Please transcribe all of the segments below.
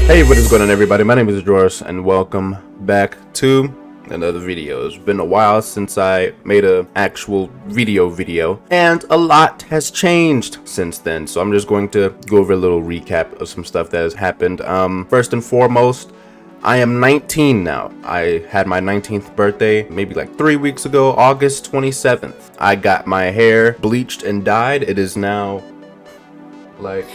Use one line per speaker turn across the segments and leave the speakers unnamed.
Hey, what is going on, everybody? My name is Joris and welcome back to another video. It's been a while since I made an actual video and a lot has changed since then, so I'm just going to go over a little recap of some stuff that has happened. First and foremost, I am 19 now. I had my 19th birthday maybe like 3 weeks ago, August 27th. I got my hair bleached and dyed. It is now like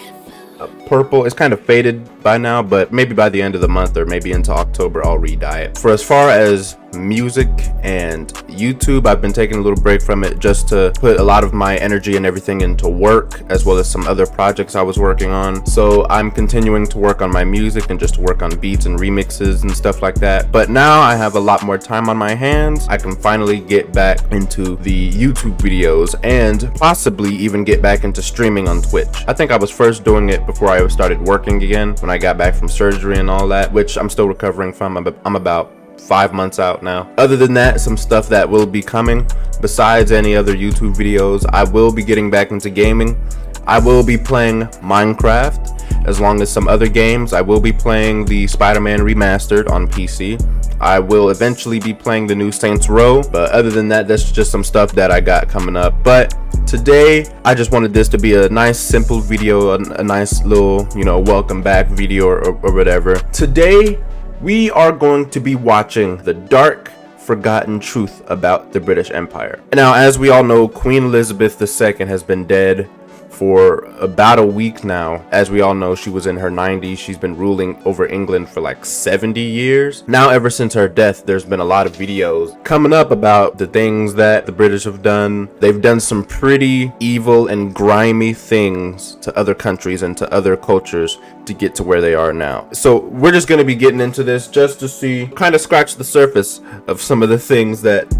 purple. It's kind of faded by now, but maybe by the end of the month or maybe into October I'll re-dye it. For as far as music and YouTube, I've been taking a little break from it just to put a lot of my energy and everything into work, as well as some other projects I was working on. So I'm continuing to work on my music and just to work on beats and remixes and stuff like that. But now I have a lot more time on my hands. I can finally get back into the YouTube videos and possibly even get back into streaming on Twitch. I think I was first doing it before I started working again, when I got back from surgery and all that, which I'm still recovering from. I'm about 5 months out now. Other than that, some stuff that will be coming besides any other YouTube videos. I will be getting back into gaming. I will be playing Minecraft, as long as some other games. I will be playing the Spider-Man Remastered on PC. I will eventually be playing the new Saints Row, but other than that, that's just some stuff that I got coming up. But today, I just wanted this to be a nice, simple video, a nice little, welcome back video or whatever. Today, we are going to be watching the dark, forgotten truth about the British Empire. Now, as we all know, Queen Elizabeth II has been dead for about a week now. As we all know, she was in her 90s. She's been ruling over England for like 70 years. Now, ever since her death, there's been a lot of videos coming up about the things that the British have done. They've done some pretty evil and grimy things to other countries and to other cultures to get to where they are now. So we're just going to be getting into this just to see, kind of scratch the surface of some of the things that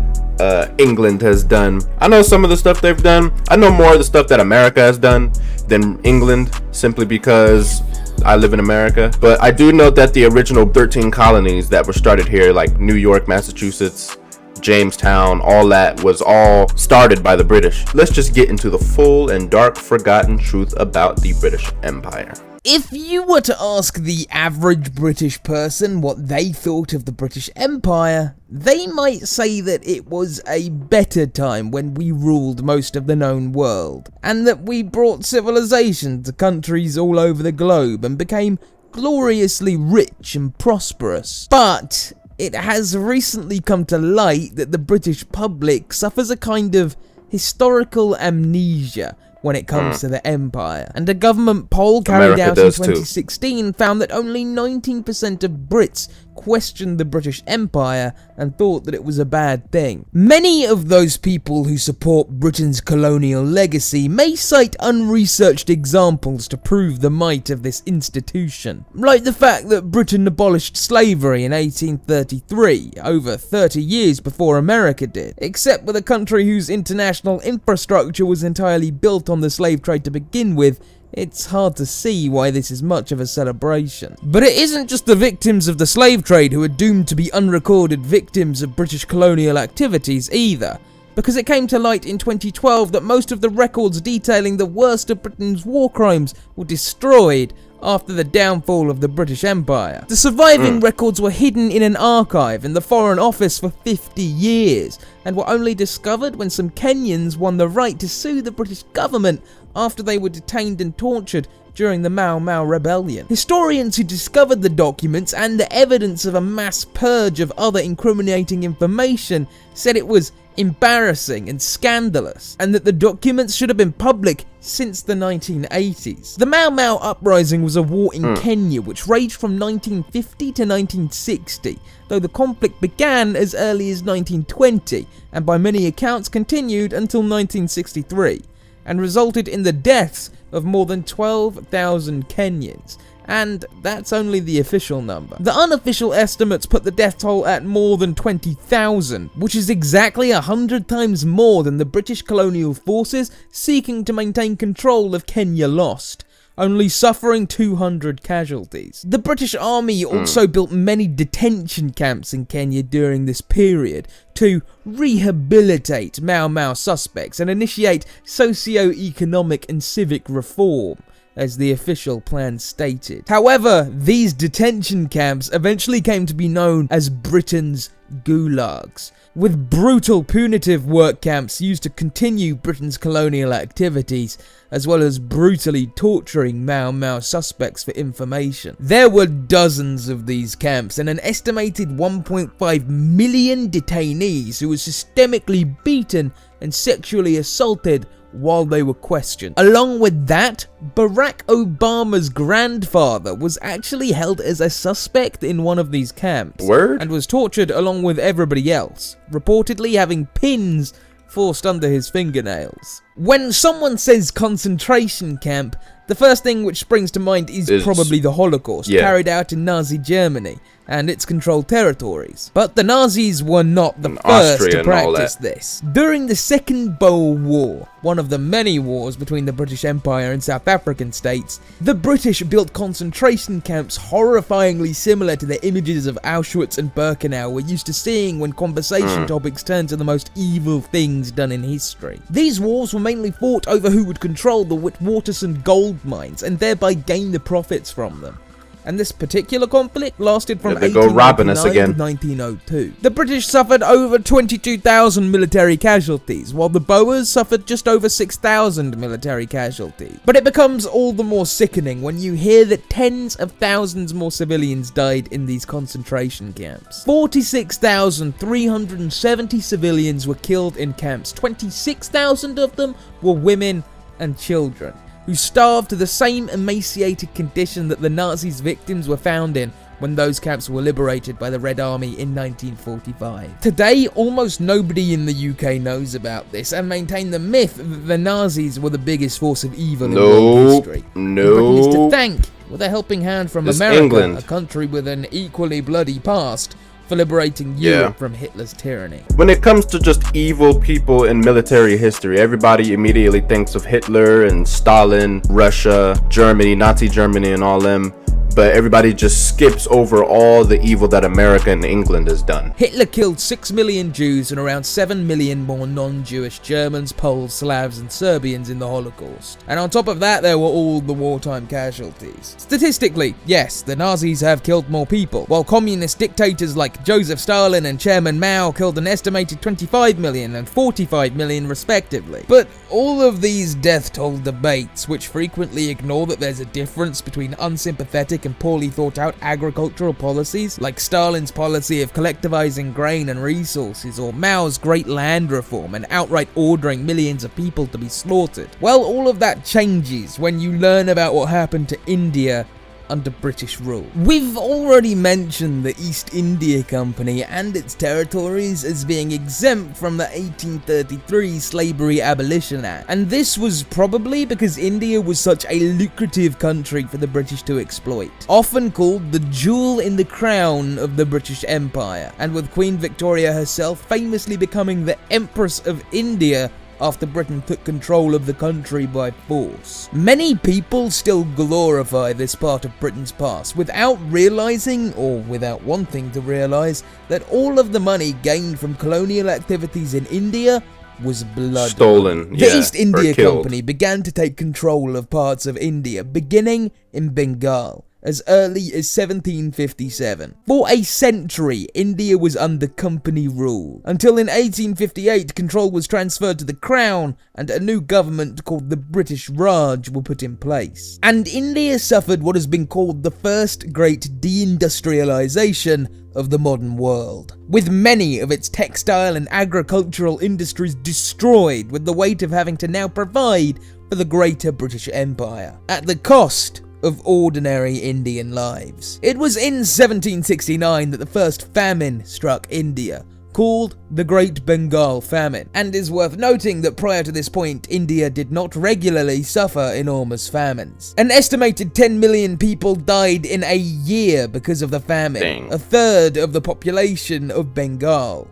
England has done. I know some of the stuff they've done. I know more of the stuff that America has done than England, simply because I live in America. But I do know that the original 13 colonies that were started here, like New York, Massachusetts, Jamestown, all that was all started by the British. Let's just get into the full and dark forgotten truth about the British Empire.
If you were to ask the average British person what they thought of the British Empire, they might say that it was a better time when we ruled most of the known world, and that we brought civilization to countries all over the globe and became gloriously rich and prosperous. But it has recently come to light that the British public suffers a kind of historical amnesia when it comes to the empire. And a government poll carried out in 2016 found that only 19% of Brits questioned the British Empire and thought that it was a bad thing. Many of those people who support Britain's colonial legacy may cite unresearched examples to prove the might of this institution, like the fact that Britain abolished slavery in 1833, over 30 years before America did. Except with a country whose international infrastructure was entirely built on the slave trade to begin with, it's hard to see why this is much of a celebration. But it isn't just the victims of the slave trade who are doomed to be unrecorded victims of British colonial activities either, because it came to light in 2012 that most of the records detailing the worst of Britain's war crimes were destroyed after the downfall of the British Empire. The surviving records were hidden in an archive in the Foreign Office for 50 years, and were only discovered when some Kenyans won the right to sue the British government after they were detained and tortured during the Mau Mau rebellion. Historians who discovered the documents and the evidence of a mass purge of other incriminating information said it was embarrassing and scandalous, and that the documents should have been public since the 1980s. The Mau Mau uprising was a war in Kenya which raged from 1950 to 1960, though the conflict began as early as 1920 and by many accounts continued until 1963, and resulted in the deaths of more than 12,000 Kenyans. And that's only the official number. The unofficial estimates put the death toll at more than 20,000, which is exactly 100 times more than the British colonial forces seeking to maintain control of Kenya lost, only suffering 200 casualties. The British Army also built many detention camps in Kenya during this period to rehabilitate Mau Mau suspects and initiate socio-economic and civic reform, as the official plan stated. However, these detention camps eventually came to be known as Britain's gulags, with brutal punitive work camps used to continue Britain's colonial activities, as well as brutally torturing Mau Mau suspects for information. There were dozens of these camps and an estimated 1.5 million detainees who were systemically beaten and sexually assaulted while they were questioned. Along with that, Barack Obama's grandfather was actually held as a suspect in one of these camps.
Word?
And was tortured along with everybody else, reportedly having pins forced under his fingernails. When someone says concentration camp, the first thing which springs to mind is probably the Holocaust, carried out in Nazi Germany and its controlled territories. But the Nazis were not the first to practice this. During the Second Boer War, one of the many wars between the British Empire and South African states, the British built concentration camps horrifyingly similar to the images of Auschwitz and Birkenau we're used to seeing when conversation topics turn to the most evil things done in history. These wars were mainly fought over who would control the Witwatersrand gold mines and thereby gain the profits from them. And this particular conflict lasted from 1899 to 1902. The British suffered over 22,000 military casualties, while the Boers suffered just over 6,000 military casualties. But it becomes all the more sickening when you hear that tens of thousands more civilians died in these concentration camps. 46,370 civilians were killed in camps. 26,000 of them were women and children, who starved to the same emaciated condition that the Nazis' victims were found in when those camps were liberated by the Red Army in 1945. Today, almost nobody in the UK knows about this and maintain the myth that the Nazis were the biggest force of evil in world history. Britain is to thank, with a helping hand from America, a country with an equally bloody past, for liberating Europe from Hitler's tyranny.
When it comes to just evil people in military history, everybody immediately thinks of Hitler and Stalin, Russia, Germany, Nazi Germany and all them. But everybody just skips over all the evil that America and England has done.
Hitler killed 6 million Jews and around 7 million more non-Jewish Germans, Poles, Slavs and Serbians in the Holocaust. And on top of that, there were all the wartime casualties. Statistically, yes, the Nazis have killed more people, while communist dictators like Joseph Stalin and Chairman Mao killed an estimated 25 million and 45 million respectively. But all of these death toll debates, which frequently ignore that there's a difference between unsympathetic and poorly thought out agricultural policies, like Stalin's policy of collectivizing grain and resources, or Mao's great land reform and outright ordering millions of people to be slaughtered. Well, all of that changes when you learn about what happened to India under British rule. We've already mentioned the East India Company and its territories as being exempt from the 1833 Slavery Abolition Act, and this was probably because India was such a lucrative country for the British to exploit, often called the jewel in the crown of the British Empire, and with Queen Victoria herself famously becoming the Empress of India after Britain took control of the country by force. Many people still glorify this part of Britain's past without realizing, or without wanting to realize, that all of the money gained from colonial activities in India was blood
stolen.
The East India Company began to take control of parts of India, beginning in Bengal as early as 1757. For a century, India was under company rule, until in 1858 control was transferred to the Crown and a new government called the British Raj were put in place. And India suffered what has been called the first great deindustrialization of the modern world, with many of its textile and agricultural industries destroyed with the weight of having to now provide for the greater British Empire, at the cost of ordinary Indian lives. It was in 1769 that the first famine struck India, called the Great Bengal Famine, and is worth noting that prior to this point, India did not regularly suffer enormous famines. An estimated 10 million people died in a year because of the famine, a third of the population of Bengal,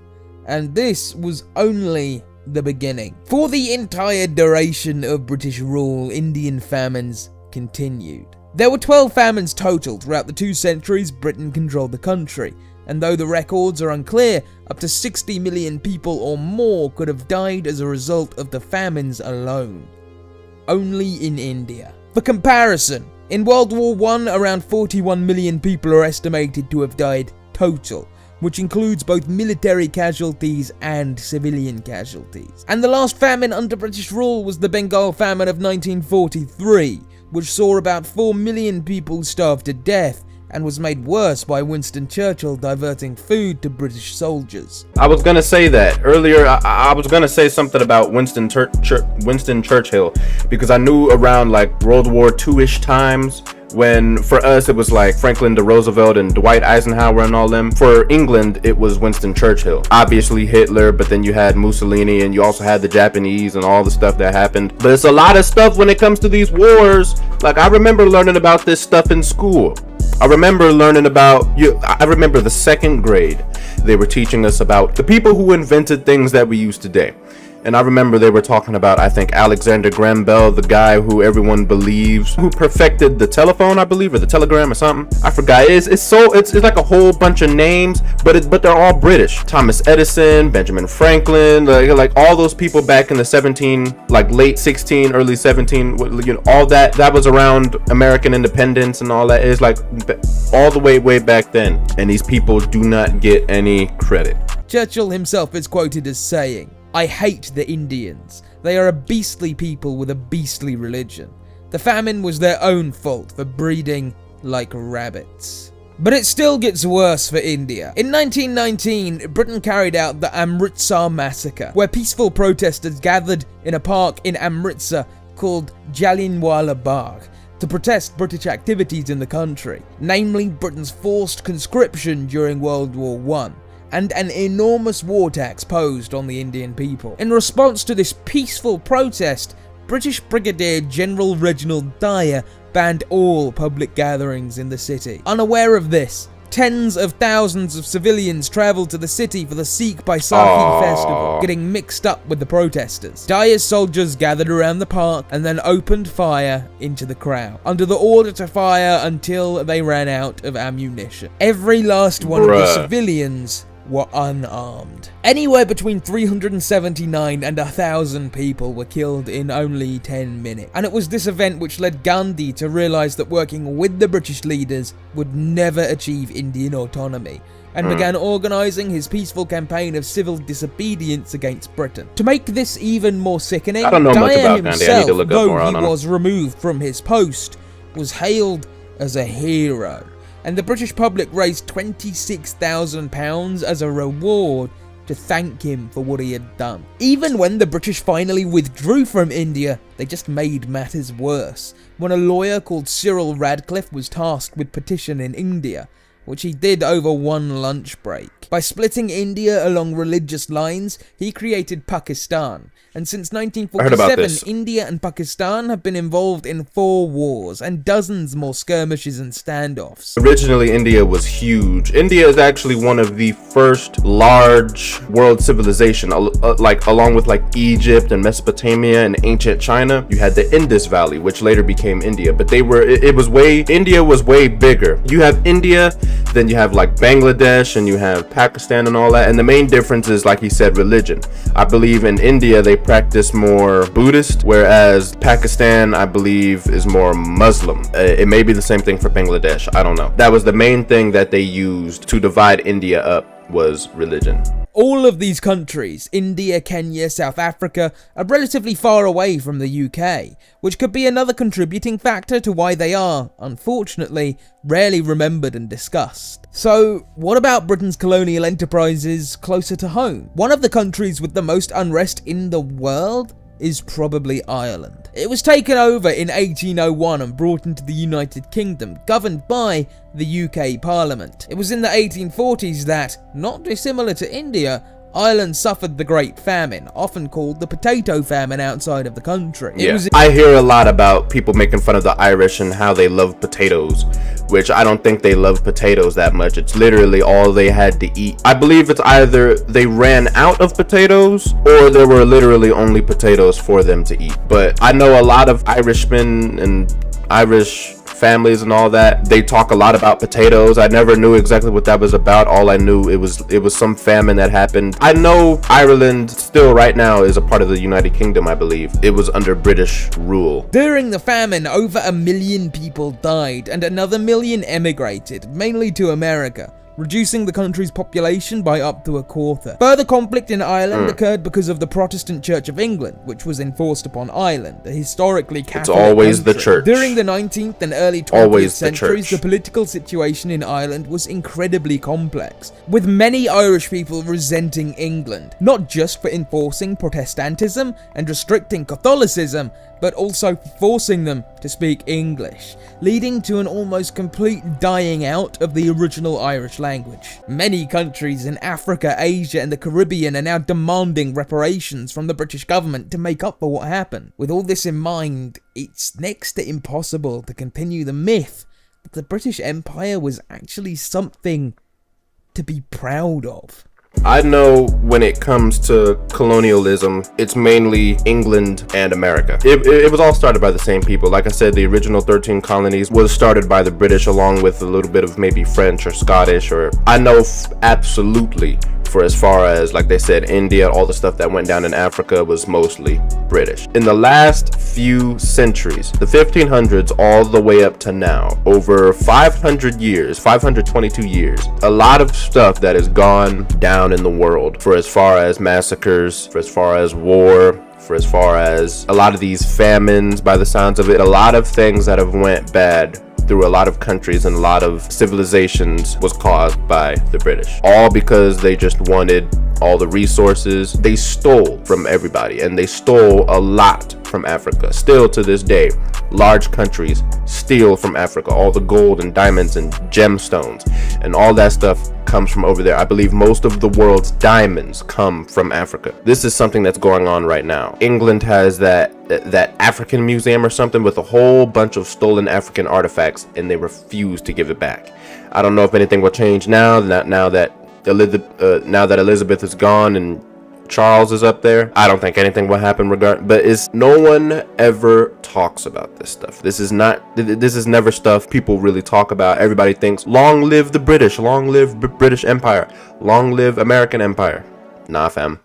and this was only the beginning. For the entire duration of British rule, Indian famines continued. There were 12 famines total throughout the 2 centuries Britain controlled the country, and though the records are unclear, up to 60 million people or more could have died as a result of the famines alone. Only in India. For comparison, in World War I, around 41 million people are estimated to have died total, which includes both military casualties and civilian casualties. And the last famine under British rule was the Bengal famine of 1943, which saw about 4 million people starve to death, and was made worse by Winston Churchill diverting food to British soldiers.
I was gonna say that earlier. I was gonna say something about Winston Churchill, because I knew around like World War II-ish times, when for us it was like Franklin D. Roosevelt and Dwight Eisenhower and all them. For England, it was Winston Churchill. Obviously Hitler, but then you had Mussolini, and you also had the Japanese and all the stuff that happened. But it's a lot of stuff when it comes to these wars. Like, I remember learning about this stuff in school. I remember learning about I remember the second grade, they were teaching us about the people who invented things that we use today. And I remember they were talking about, I think, Alexander Graham Bell, the guy who everyone believes, who perfected the telephone, I believe, or the telegram or something. I forgot. It's like a whole bunch of names, but they're all British. Thomas Edison, Benjamin Franklin, like all those people back in the late 16, early 17, all that was around American independence and all that. Is like all the way back then. And these people do not get any credit.
Churchill himself is quoted as saying, "I hate the Indians. They are a beastly people with a beastly religion. The famine was their own fault for breeding like rabbits." But it still gets worse for India. In 1919, Britain carried out the Amritsar massacre, where peaceful protesters gathered in a park in Amritsar called Jallianwala Bagh to protest British activities in the country, namely Britain's forced conscription during World War I. And an enormous war tax posed on the Indian people. In response to this peaceful protest, British Brigadier General Reginald Dyer banned all public gatherings in the city. Unaware of this, tens of thousands of civilians travelled to the city for the Sikh Baisakhi festival, getting mixed up with the protesters. Dyer's soldiers gathered around the park and then opened fire into the crowd, under the order to fire until they ran out of ammunition. Every last one of the civilians were unarmed. Anywhere between 379 and 1,000 people were killed in only 10 minutes. And it was this event which led Gandhi to realise that working with the British leaders would never achieve Indian autonomy, and began organising his peaceful campaign of civil disobedience against Britain. To make this even more sickening,
I don't know much
Dyer
about Gandhi. I need to look up more on
though
him.
he was removed from his post, was hailed as a hero. And the British public raised £26,000 as a reward to thank him for what he had done. Even when the British finally withdrew from India, they just made matters worse, when a lawyer called Cyril Radcliffe was tasked with petitioning India, which he did over one lunch break. By splitting India along religious lines, he created Pakistan. And since 1947, India and Pakistan have been involved in 4 wars and dozens more skirmishes and standoffs.
Originally, India was huge. India is actually one of the first large world civilization, along with like Egypt and Mesopotamia and ancient China. You had the Indus Valley, which later became India, but India was way bigger. You have India, then you have like Bangladesh, and you have Pakistan and all that. And the main difference is, like he said, religion. I believe in India, they practice more Buddhist, whereas Pakistan, I believe, is more Muslim. It may be the same thing for Bangladesh. I don't know. That was the main thing that they used to divide India up, was religion.
All of these countries, India, Kenya, South Africa, are relatively far away from the UK, which could be another contributing factor to why they are, unfortunately, rarely remembered and discussed. So, what about Britain's colonial enterprises closer to home? One of the countries with the most unrest in the world is probably Ireland. It was taken over in 1801 and brought into the United Kingdom, governed by the UK Parliament. It was in the 1840s that, not dissimilar to India, Ireland suffered the Great Famine, often called the potato famine outside of the country.
I hear a lot about people making fun of the Irish and how they love potatoes, which I don't think they love potatoes that much. It's literally all they had to eat. I believe it's either they ran out of potatoes or there were literally only potatoes for them to eat. But I know a lot of Irishmen and Irish families and all that. They talk a lot about potatoes. I never knew exactly what that was about. All I knew, it was some famine that happened. I know Ireland still right now is a part of the United Kingdom, I believe. It was under British rule.
During the famine, over 1 million people died and another 1 million emigrated, mainly to America, reducing the country's population by up to a quarter. Further conflict in Ireland occurred because of the Protestant Church of England, which was enforced upon Ireland, a historically Catholic
It's always
country.
the church.
During the 19th and early 20th centuries, the political situation in Ireland was incredibly complex, with many Irish people resenting England, not just for enforcing Protestantism and restricting Catholicism, but also forcing them to speak English, leading to an almost complete dying out of the original Irish language. Many countries in Africa, Asia, and the Caribbean are now demanding reparations from the British government to make up for what happened. With all this in mind, it's next to impossible to continue the myth that the British Empire was actually something to be proud of.
I know when it comes to colonialism, it's mainly England and America. It was all started by the same people. Like I said, the original 13 colonies was started by the British, along with a little bit of maybe French or Scottish, or I know absolutely, for as far as, like they said, India, all the stuff that went down in Africa was mostly British. In the last few centuries, the 1500s all the way up to now, over 500 years, 522 years, a lot of stuff that has gone down in the world, for as far as massacres, for as far as war, for as far as a lot of these famines, by the sounds of it, a lot of things that have went bad through a lot of countries and a lot of civilizations was caused by the British. All because they just wanted all the resources. They stole from everybody, and they stole a lot from Africa. Still to this day, large countries steal from Africa. All the gold and diamonds and gemstones and all that stuff comes from over there. I believe most of the world's diamonds come from Africa. This is something that's going on right now. England has that African museum or something with a whole bunch of stolen African artifacts, and they refuse to give it back. I don't know if anything will change now that Elizabeth is gone and Charles is up there. I don't think anything will happen but no one ever talks about this stuff. This is never stuff people really talk about. Everybody thinks, long live the British, long live British Empire, long live American Empire. Nah, fam.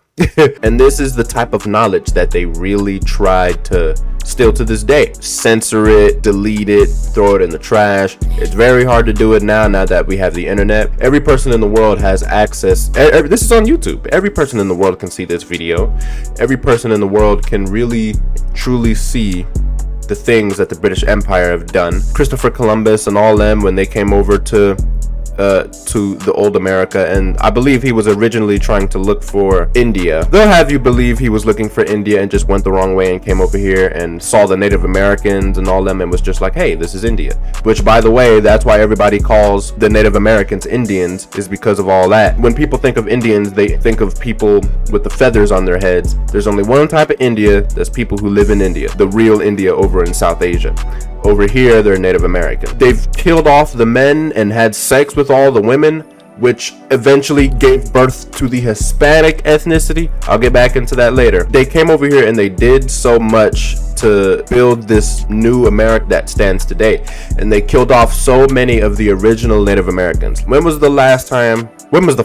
And this is the type of knowledge that they really tried to still to this day censor it, delete it, throw it in the trash. It's very hard to do it now that we have the internet. Every person in the world has access. This is on YouTube. Every person in the world can see this video. Every person in the world can really truly see the things that the British Empire have done. Christopher Columbus and all them, when they came over to the old America, and I believe he was originally trying to look for India. They'll have you believe he was looking for India and just went the wrong way and came over here and saw the Native Americans and all them and was just like, hey, this is India. Which, by the way, that's why everybody calls the Native Americans Indians, is because of all that. When people think of Indians, they think of people with the feathers on their heads. There's only one type of India. There's people who live in India, the real India over in South Asia. Over here, they're Native American. They've killed off the men and had sex with all the women, which eventually gave birth to the Hispanic ethnicity. I'll get back into that later. They came over here and they did so much to build this new America that stands today. And they killed off so many of the original Native Americans. When was the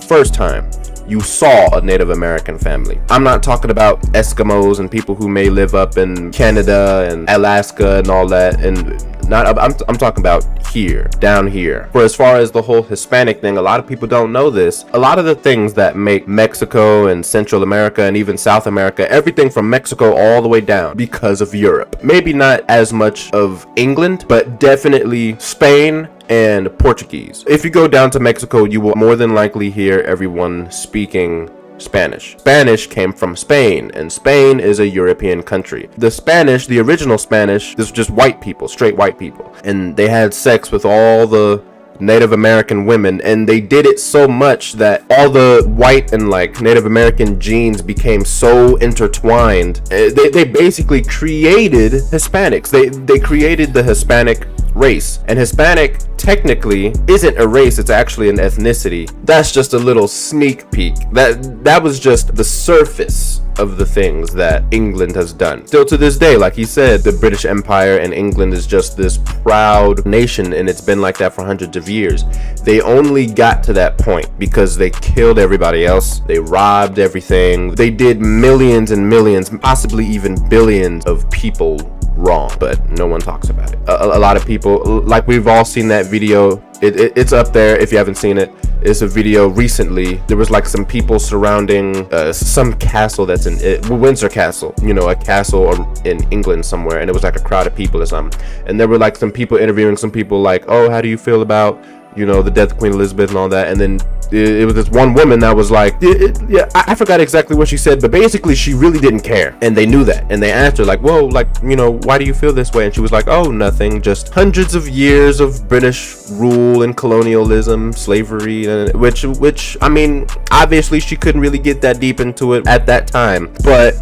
first time you saw a Native American family? I'm not talking about Eskimos and people who may live up in Canada and Alaska and all that, and I'm talking about here, down here. For as far as the whole Hispanic thing, a lot of people don't know this. A lot of the things that make Mexico and Central America and even South America, everything from Mexico all the way down, because of Europe. Maybe not as much of England, but definitely Spain and Portuguese. If you go down to Mexico, you will more than likely hear everyone speaking Spanish. Spanish came from Spain, and Spain is a European country. The Spanish, the original Spanish, this was just white people, straight white people, and they had sex with all the Native American women, and they did it so much that all the white and like Native American genes became so intertwined. They basically created Hispanics. They created the Hispanic race, and Hispanic technically isn't a race, it's actually an ethnicity. That's just a little sneak peek. That was just the surface of the things that England has done. Still to this day, like he said, the British Empire and England is just this proud nation, and it's been like that for hundreds of years. They only got to that point because they killed everybody else. They robbed everything. They did millions and millions, possibly even billions of people wrong, but no one talks about it. A lot of people, like we've all seen that video. It's up there if you haven't seen it. It's a video recently. There was like some people surrounding some castle that's in Windsor Castle, you know, a castle in England somewhere, and it was like a crowd of people or something. And there were like some people interviewing some people, like, oh, how do you feel about, you know, the death of Queen Elizabeth and all that? And then it was this one woman that was like, I forgot exactly what she said, but basically she really didn't care, and they knew that, and they asked her like, whoa, like, you know, why do you feel this way? And she was like, oh, nothing, just hundreds of years of British rule and colonialism, slavery, which I mean, obviously she couldn't really get that deep into it at that time, but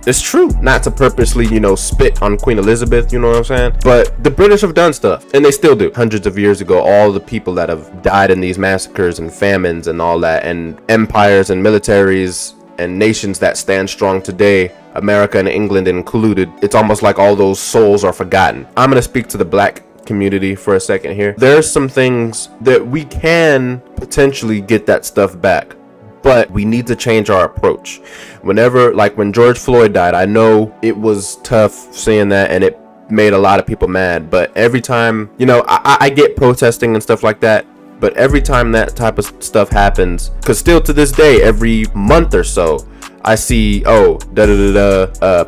it's true. Not to purposely, you know, spit on Queen Elizabeth, you know what I'm saying? But the British have done stuff, and they still do. Hundreds of years ago, all the people that have died in these massacres and famines and all that, and empires and militaries and nations that stand strong today, America and England included, it's almost like all those souls are forgotten. I'm gonna speak to the black community for a second here. There's some things that we can potentially get that stuff back, but we need to change our approach. Whenever, like when George Floyd died, I know it was tough seeing that, and it made a lot of people mad, but every time, you know, I get protesting and stuff like that, but every time that type of stuff happens, because still to this day, every month or so, I see, oh,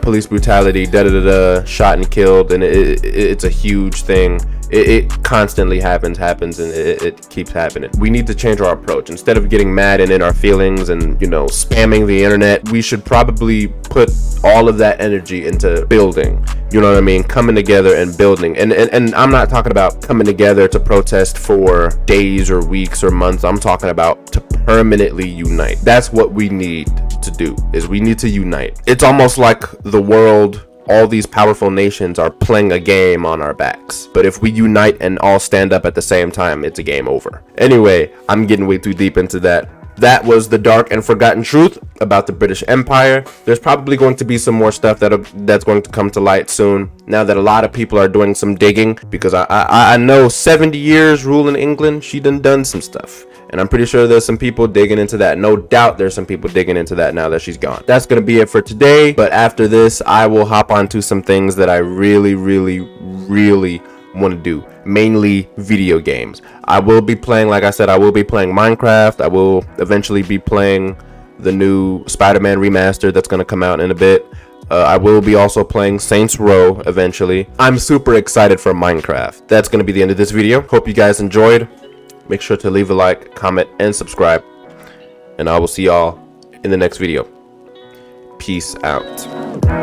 police brutality, shot and killed, and it's a huge thing. It constantly happens, and it keeps happening. We need to change our approach. Instead of getting mad and in our feelings and, you know, spamming the internet, we should probably put all of that energy into building. You know what I mean? Coming together and building. And I'm not talking about coming together to protest for days or weeks or months. I'm talking about to permanently unite. That's what we need to do, is we need to unite. It's almost like the world, all these powerful nations are playing a game on our backs. But if we unite and all stand up at the same time, it's a game over. Anyway, I'm getting way too deep into that. That was the dark and forgotten truth about the British Empire. There's probably going to be some more stuff that's going to come to light soon, now that a lot of people are doing some digging, because I know 70 years ruling England, she done some stuff. And I'm pretty sure there's some people digging into that. No doubt there's some people digging into that now that she's gone. That's going to be it for today. But after this, I will hop onto some things that I really want to do. Mainly video games. I will be playing, like I said, I will be playing Minecraft. I will eventually be playing the new Spider-Man remaster that's going to come out in a bit. I will be also playing Saints Row eventually. I'm super excited for Minecraft. That's going to be the end of this video. Hope you guys enjoyed. Make sure to leave a like, comment, and subscribe. And I will see y'all in the next video. Peace out.